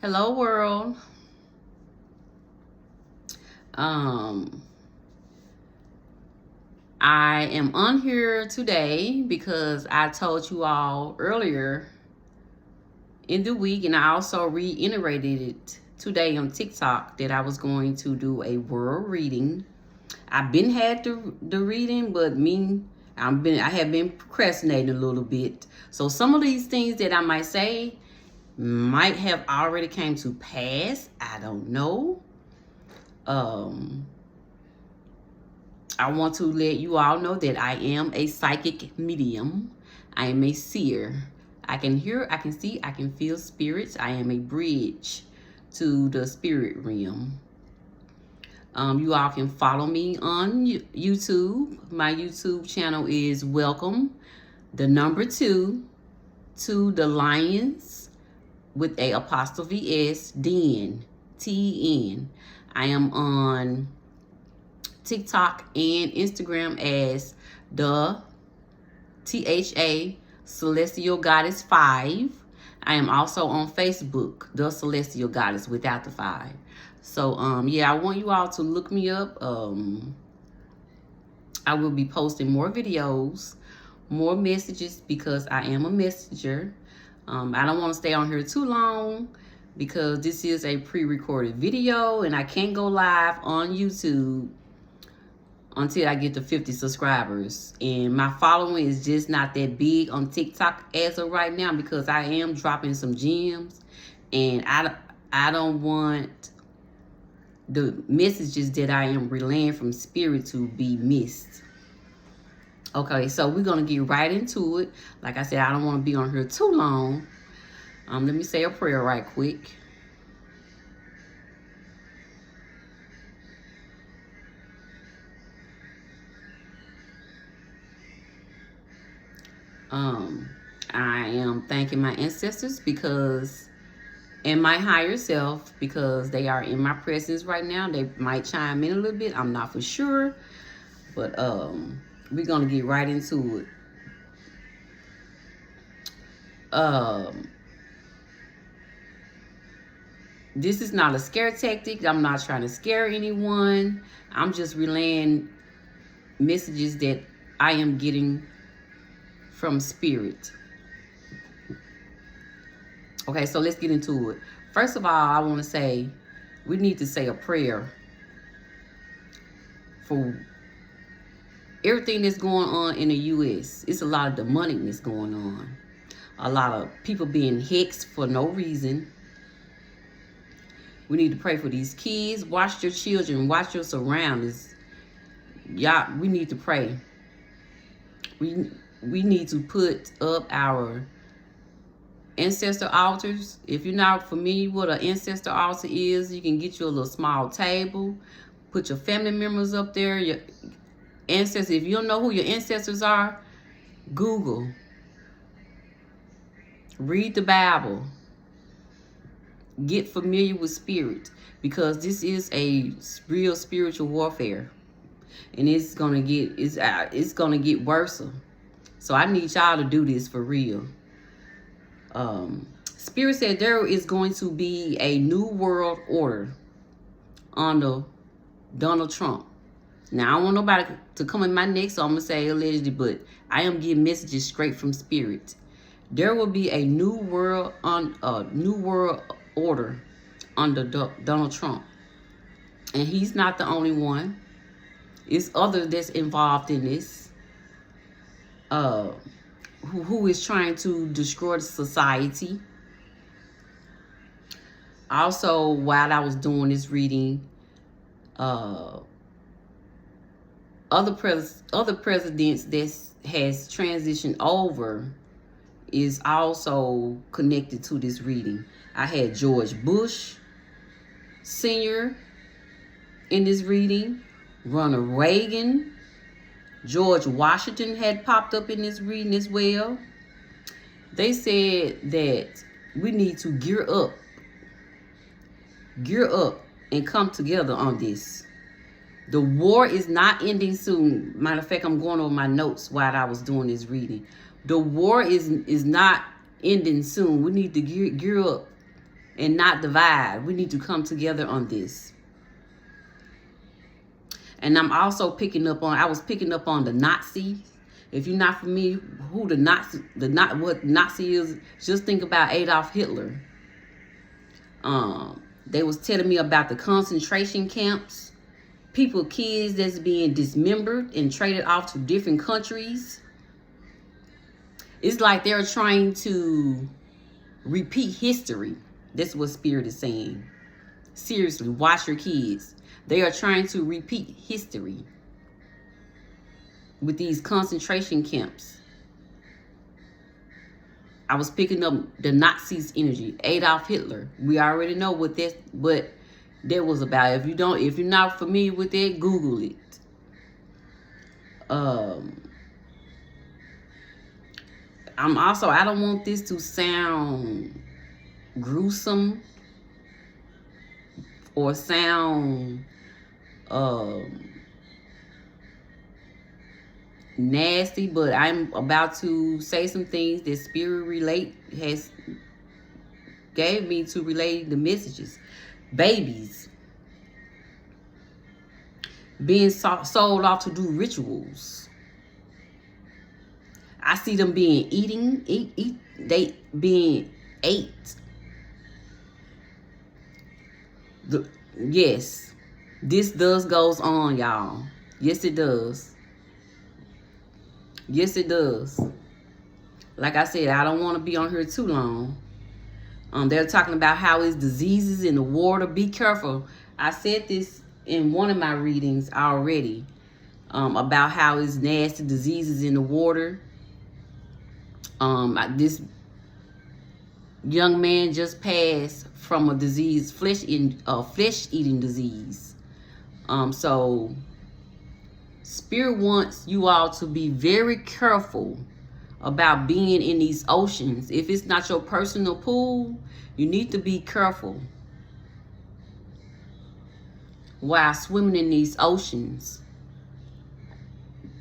Hello world. Um I am on here today because I told you all earlier in the week, and I also reiterated it today on TikTok, that I was going to do a world reading. I've been had the reading, but I have been procrastinating a little bit. So some of these things that I might say might have already came to pass. I don't know. Um I want to let you all know that I am a psychic medium. I am a seer. I can hear, I can see, I can feel spirits. I am a bridge to the spirit realm. You all can follow me on YouTube. My YouTube channel is Welcome, the number 2, to the Lions with a apostrophe S, Den, T-E-N. I am on TikTok and Instagram as the THA Celestial Goddess 5. I am also on Facebook, the Celestial Goddess without the 5. So yeah, I want you all to look me up. I will be posting more videos, more messages, because I am a messenger. I don't want to stay on here too long because this is a pre-recorded video and I can't go live on YouTube until I get to 50 subscribers. And my following is just not that big on TikTok as of right now, because I am dropping some gems, and I don't want the messages that I am relaying from spirit to be missed. Okay, so we're gonna get right into it. Like I said, I don't want to be on here too long. Let me say a prayer right quick. I am thanking my ancestors because, and my higher self, because they are in my presence right now. They might chime in a little bit. I'm not for sure, but we're gonna get right into it. This is not a scare tactic. I'm not trying to scare anyone. I'm just relaying messages that I am getting from spirit. Okay, so let's get into it. First of all, I want to say we need to say a prayer for everything that's going on in the U.S. It's a lot of demonicness going on. A lot of people being hexed for no reason. We need to pray for these kids. Watch your children. Watch your surroundings. Y'all, we need to pray. We need to put up our ancestor altars. If you're not familiar with what an ancestor altar is, you can get you a little small table. Put your family members up there. Your ancestors. If you don't know who your ancestors are, Google. Read the Bible. Get familiar with spirit, because this is a real spiritual warfare, and it's gonna get worse. So I need y'all to do this for real. Spirit said there is going to be a new world order under Donald Trump. Now, I don't want nobody to come in my neck, so I'm gonna say allegedly, but I am getting messages straight from spirit. There will be a new world order under Donald Trump, and he's not the only one. It's others that's involved in this, who is trying to destroy the society. Also, while I was doing this reading, other presidents that has transitioned over is also connected to this reading. I had George Bush Sr. in this reading, Ronald Reagan, George Washington had popped up in this reading as well. They said that we need to gear up and come together on this. The war is not ending soon. Matter of fact, I'm going over my notes while I was doing this reading. The war is not ending soon. We need to gear up and not divide. We need to come together on this. And I'm also picking up on, I was picking up on the Nazi. If you're not familiar who what Nazi is, just think about Adolf Hitler. They was telling me about the concentration camps. Kids that's being dismembered and traded off to different countries. It's like they're trying to repeat history. That's what Spirit is saying. Seriously, watch your kids. They are trying to repeat history with these concentration camps. I was picking up the Nazis' energy. Adolf Hitler. We already know what that was about. If you're not familiar with it, Google it. I don't want this to sound gruesome or sound nasty, but I'm about to say some things that Spirit has gave me to relay the messages. Babies being sold off to do rituals. I see them being they being ate. Yes, this goes on, y'all. Yes, it does. Yes, it does. Like I said, I don't want to be on here too long. They're talking about how it's diseases in the water. Be careful. I said this in one of my readings already, about how it's nasty diseases in the water. This young man just passed from a disease, flesh-eating disease. So Spirit wants you all to be very careful about being in these oceans. If it's not your personal pool, you need to be careful while swimming in these oceans.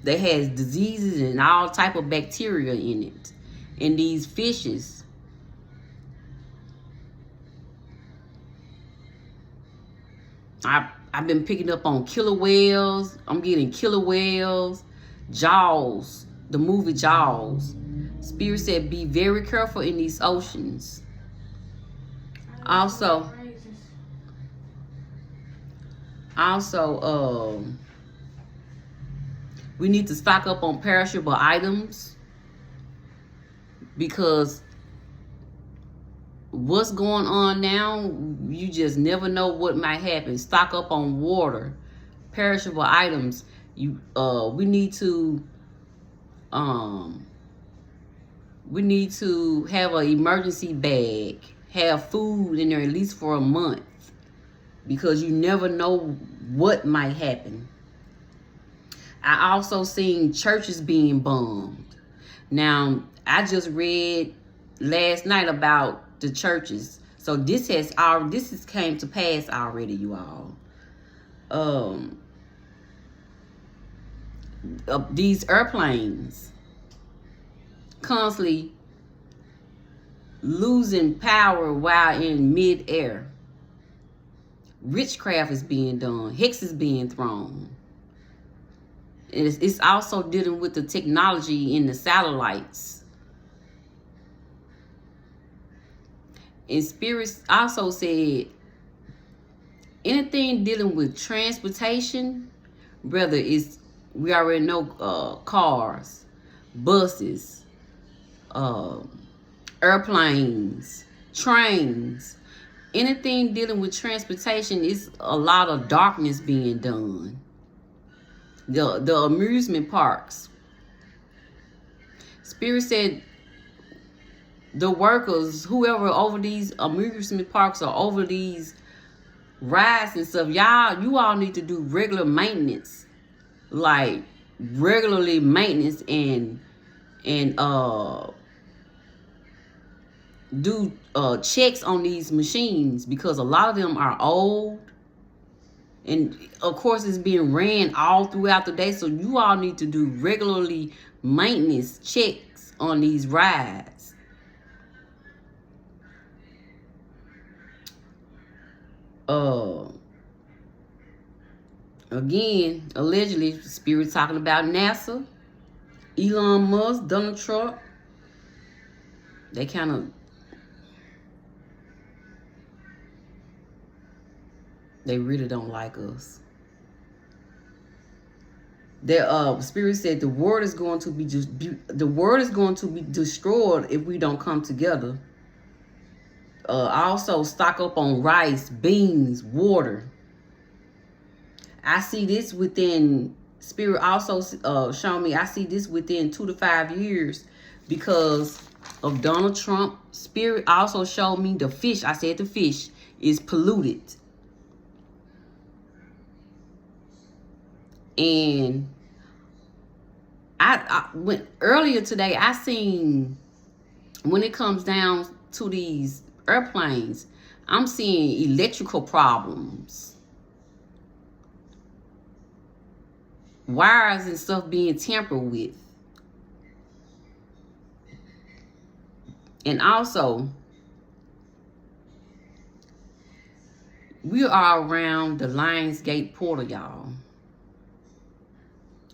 They has diseases and all type of bacteria in it, in these fishes. I've been picking up on killer whales. I'm getting killer whales. Jaws, the movie Jaws. Spirit said be very careful in these oceans. Also, we need to stock up on perishable items, because what's going on now, you just never know what might happen. Stock up on water, perishable items. We need to have an emergency bag, have food in there at least for a month, because you never know what might happen. I also seen churches being bombed. Now, I just read last night about the churches. So this has came to pass already, you all. These airplanes constantly losing power while in mid-air. Witchcraft is being done. Hex is being thrown. It's also dealing with the technology in the satellites. And Spirit also said anything dealing with transportation, whether it's, we already know, cars, buses, airplanes, trains, anything dealing with transportation, is a lot of darkness being done. The amusement parks. Spirit said the workers, whoever over these amusement parks or over these rides and stuff, you all need to do regular maintenance, like regularly maintenance, and do checks on these machines, because a lot of them are old. And of course, it's being ran all throughout the day. So you all need to do regularly maintenance checks on these rides. Again, allegedly, spirit talking about NASA, Elon Musk, Donald Trump. They kind of, they really don't like us. The spirit said the world is going to be destroyed if we don't come together. Also stock up on rice, beans, water. I see this within spirit. Also showing me I see this within 2 to 5 years because of Donald Trump. Spirit also showed me the fish. I said the fish is polluted. And I went earlier today, I seen when it comes down to these airplanes, I'm seeing electrical problems. Wires and stuff being tampered with. And also, we are around the Lionsgate portal, y'all.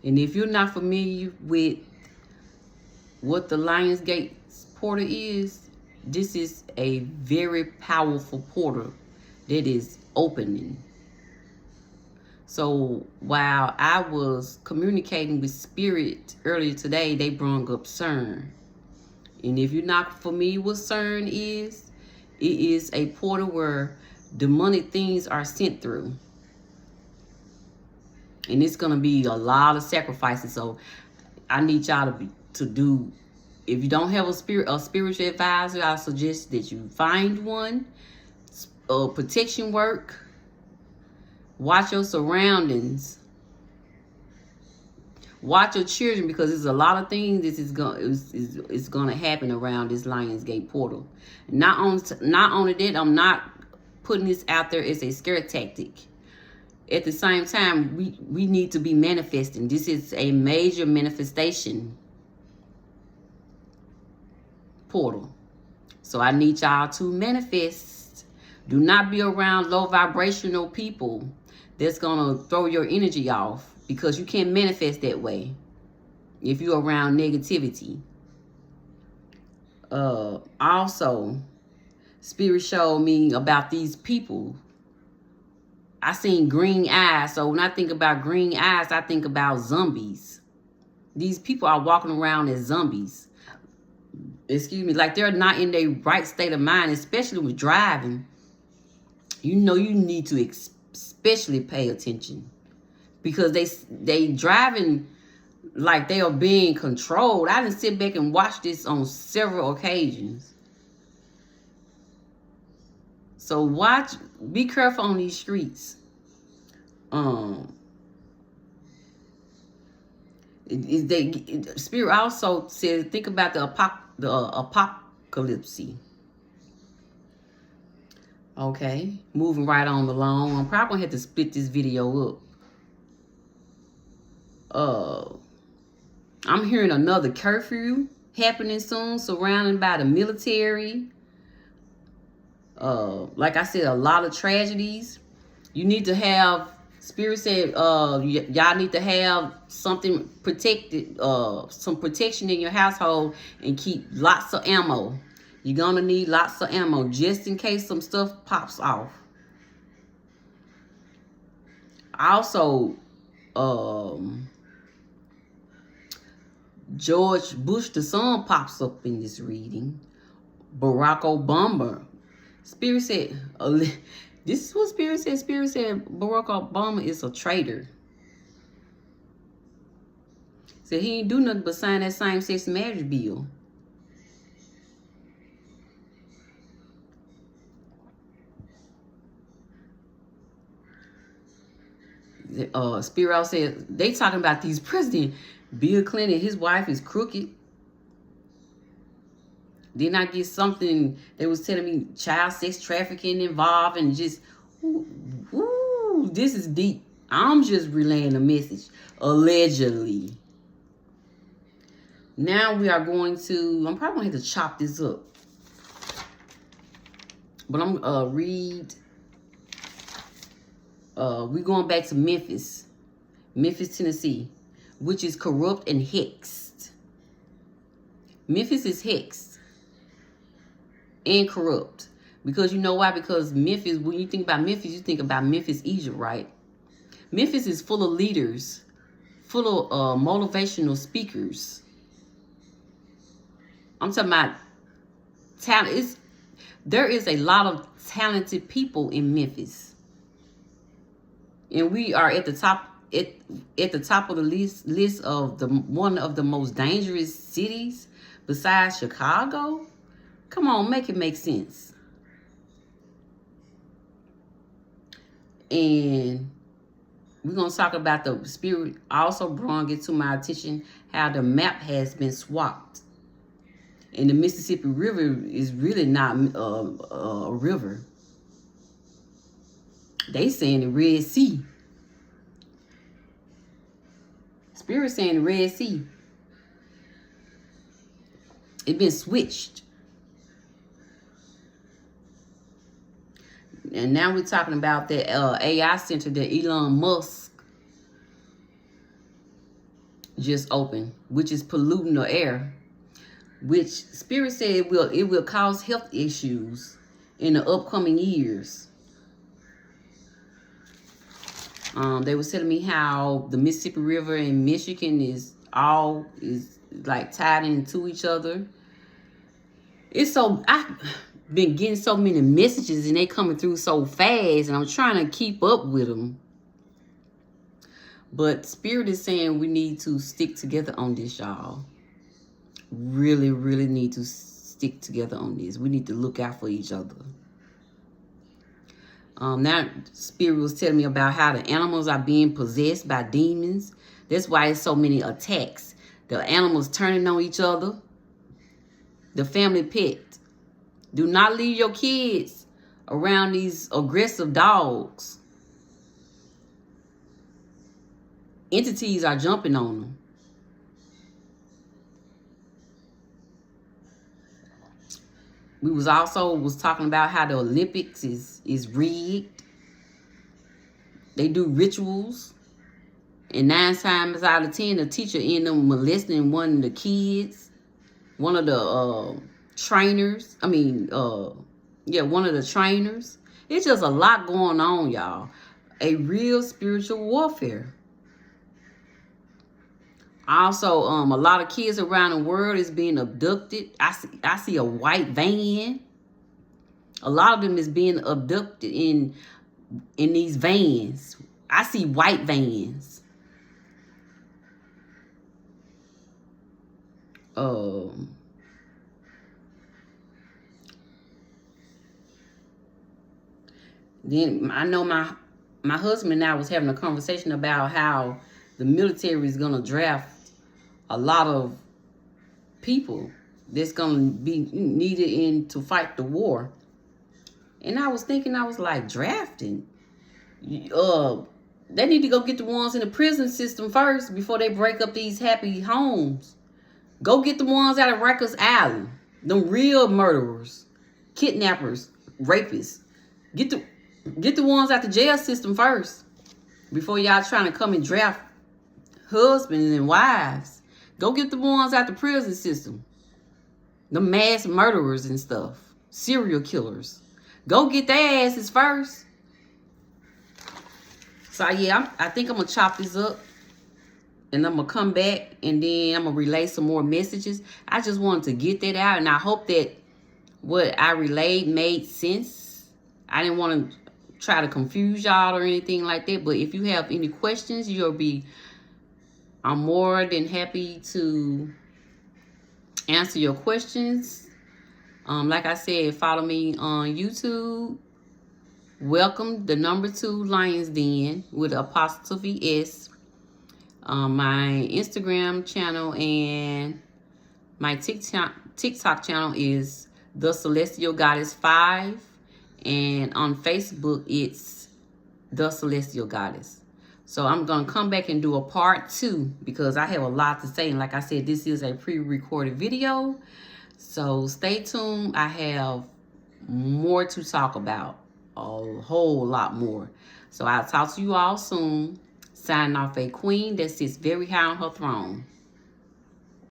And if you're not familiar with what the Lionsgate portal is, this is a very powerful portal that is opening. So while I was communicating with spirit earlier today, they brought up CERN. And if you're not familiar with CERN is, it is a portal where demonic things are sent through. And it's going to be a lot of sacrifices. So I need y'all to do, if you don't have a spiritual advisor, I suggest that you find one. Protection work. Watch your surroundings. Watch your children, because there's a lot of things that is going to happen around this Lionsgate portal. Not only that, I'm not putting this out there as a scare tactic. At the same time, we need to be manifesting. This is a major manifestation portal. So I need y'all to manifest. Do not be around low vibrational people that's going to throw your energy off, because you can't manifest that way if you're around negativity. Also, spirit showed me about these people. I seen green eyes. So when I think about green eyes, I think about zombies. These people are walking around as zombies. Excuse me, like they're not in their right state of mind, especially with driving. You know, you need to especially pay attention, because they driving like they are being controlled. I didn't sit back and watch this on several occasions. So be careful on these streets. Spirit also says, think about the apocalypse. Okay, moving right on along. I'm probably gonna have to split this video up. I'm hearing another curfew happening soon, surrounded by the military. Like I said, a lot of tragedies. You need to have, spirit said, y'all need to have something protected, some protection in your household, and keep lots of ammo. You're gonna need lots of ammo just in case some stuff pops off. Also, George Bush, the son, pops up in this reading. Barack Obama. Spirit said, this is what Spirit said. Spirit said Barack Obama is a traitor. Said he ain't do nothing but sign that same-sex marriage bill. Spirit said they talking about these presidents. Bill Clinton, his wife is crooked. Didn't I get something that was telling me child sex trafficking involved, and just, ooh, this is deep. I'm just relaying a message. Allegedly. Now we are going to, I'm probably going to have to chop this up. But I'm going to read We're going back to Memphis, Tennessee, which is corrupt and hexed. Memphis is hexed and corrupt. Because you know why? Because Memphis, when you think about Memphis, you think about Memphis, Egypt, right? Memphis is full of leaders, full of motivational speakers. I'm talking about talent. There is a lot of talented people in Memphis. And we are at the top at the top of the list of one of the most dangerous cities besides Chicago. Come on, make it make sense. And we're going to talk about the spirit. Also brought it to my attention how the map has been swapped. And the Mississippi River is really not a river. They saying the Red Sea. Spirit saying the Red Sea. It been switched. And now we're talking about the AI center that Elon Musk just opened, which is polluting the air. Which Spirit said it will cause health issues in the upcoming years. They were telling me how the Mississippi River and Michigan is like tied into each other. I've been getting so many messages and they coming through so fast, and I'm trying to keep up with them. But Spirit is saying we need to stick together on this, y'all. Really, really need to stick together on this. We need to look out for each other. Now Spirit was telling me about how the animals are being possessed by demons. That's why it's so many attacks. The animals turning on each other. The family pet. Do not leave your kids around these aggressive dogs. Entities are jumping on them. We was talking about how the Olympics is rigged. They do rituals. And 9 times out of 10, the teacher end up molesting one of the kids. One of the trainers. One of the trainers. It's just a lot going on, y'all. A real spiritual warfare. Also, a lot of kids around the world is being abducted. I see a white van. A lot of them is being abducted in these vans. I see white vans. Then I know my husband and I was having a conversation about how the military is gonna draft a lot of people that's gonna be needed in to fight the war. And I was thinking, I was like, drafting? They need to go get the ones in the prison system first before they break up these happy homes. Go get the ones out of Rikers Island. Them real murderers, kidnappers, rapists. Get the ones out the jail system first before y'all trying to come and draft husbands and wives. Go get the ones out the prison system. The mass murderers and stuff. Serial killers. Go get their asses first. So yeah, I think I'm going to chop this up. And I'm going to come back and then I'm going to relay some more messages. I just wanted to get that out. And I hope that what I relayed made sense. I didn't want to try to confuse y'all or anything like that. But if you have any questions, I'm more than happy to answer your questions. Like I said, follow me on YouTube. Welcome the _2 Lions Den with apostrophe S. My Instagram channel and my TikTok channel is The Celestial Goddess 5. And on Facebook, it's The Celestial Goddess. So I'm going to come back and do a part 2 because I have a lot to say. And like I said, this is a pre-recorded video. So stay tuned. I have more to talk about. a whole lot more. So I'll talk to you all soon. Signing off, a queen that sits very high on her throne.